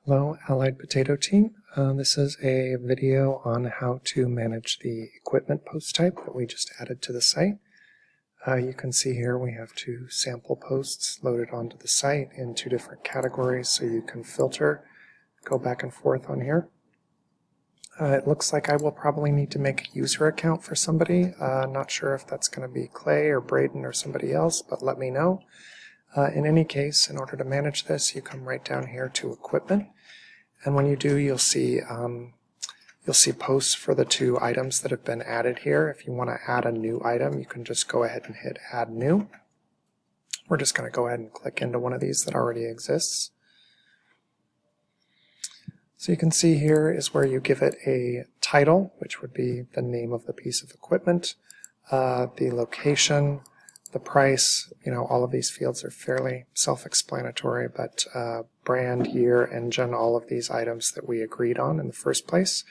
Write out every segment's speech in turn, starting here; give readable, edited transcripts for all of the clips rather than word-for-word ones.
Hello, Allied Potato team. This is a video on how to manage the equipment post type that we just added to the site. You can see here we have two sample posts loaded onto the site in two different categories, so you can filter, go back and forth on here. It looks like I will probably need to make a user account for somebody. Not sure if that's going to be Clay or Braden or somebody else, but let me know. In any case, in order to manage this, you come right down here to equipment, and when you do, you'll see posts for the two items that have been added here. If you want to add a new item, you can just go ahead and hit Add New. We're just going to go ahead and click into one of these that already exists. So you can see here is where you give it a title, which would be the name of the piece of equipment, the location, the price. All of these fields are fairly self-explanatory, but brand, year, engine, all of these items that we agreed on in the first place.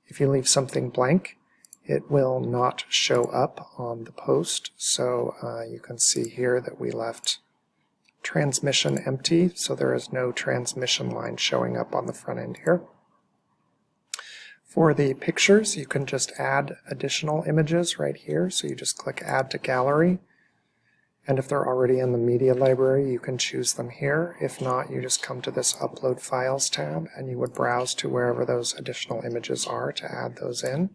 If you leave something blank, it will not show up on the post. So you can see here that we left transmission empty, so there is no transmission line showing up on the front end here. For the pictures, you can just add additional images right here. So you just click Add to Gallery. And if they're already in the media library, you can choose them here. If not, you just come to this Upload Files tab and you would browse to wherever those additional images are to add those in.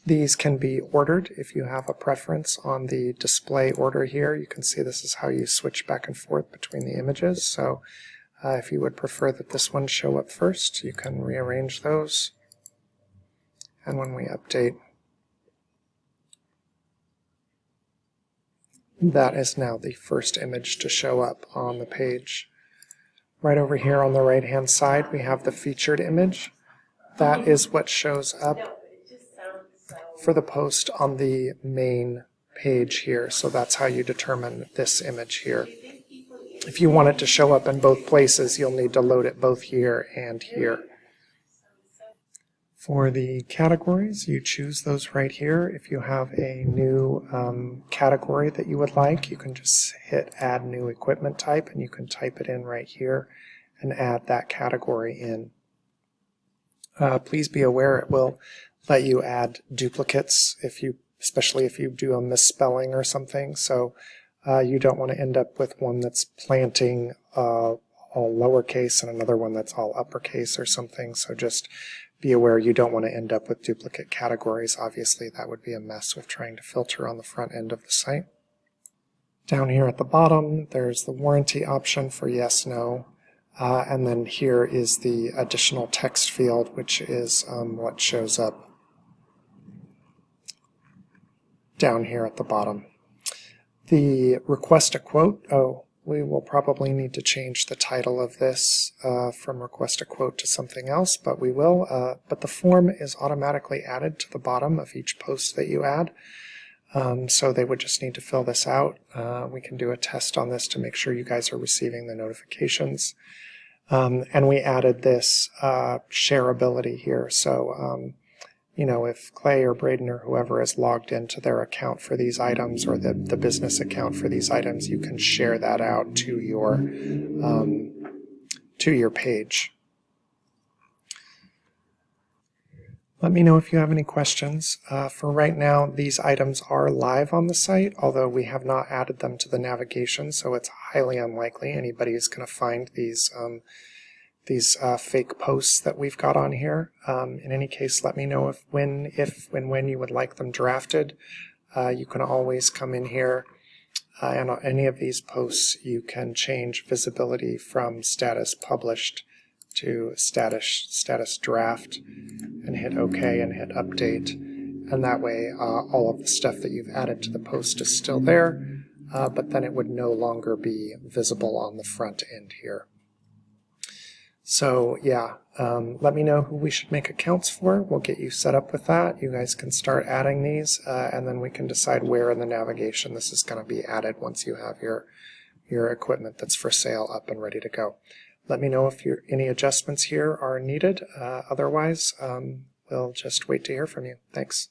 These can be ordered if you have a preference on the display order here. You can see this is how you switch back and forth between the images. So if you would prefer that this one show up first, you can rearrange those. And when we update, that is now the first image to show up on the page. Right over here on the right hand side we have the featured image. That is what shows up for the post on the main page here. So that's how you determine this image here. If you want it to show up in both places, you'll need to load it both here and here. For the categories, you choose those right here. If you have a new category that you would like, you can just hit Add New Equipment Type, and you can type it in right here and add that category in. Please be aware it will let you add duplicates, especially if you do a misspelling or something. So you don't want to end up with one that's planting all lowercase and another one that's all uppercase or something. So just be aware you don't want to end up with duplicate categories. Obviously, that would be a mess with trying to filter on the front end of the site. Down here at the bottom, there's the warranty option for yes, no. And then here is the additional text field, which is what shows up down here at the bottom. The request a quote, we will probably need to change the title of this from request a quote to something else, but we will. But the form is automatically added to the bottom of each post that you add. So they would just need to fill this out. We can do a test on this to make sure you guys are receiving the notifications. And we added this shareability here. So if Clay or Braden or whoever is logged into their account for these items, or the business account for these items, you can share that out to your page. Let me know if you have any questions. For right now, these items are live on the site, although we have not added them to the navigation, so it's highly unlikely anybody is going to find these fake posts that we've got on here. In any case, let me know if and when you would like them drafted. You can always come in here and on any of these posts you can change visibility from status published to status draft and hit OK and hit update. And that way all of the stuff that you've added to the post is still there, but then it would no longer be visible on the front end here. So yeah, let me know who we should make accounts for. We'll get you set up with that. You guys can start adding these, and then we can decide where in the navigation this is going to be added once you have your equipment that's for sale up and ready to go. Let me know if any adjustments here are needed. Otherwise, we'll just wait to hear from you. Thanks.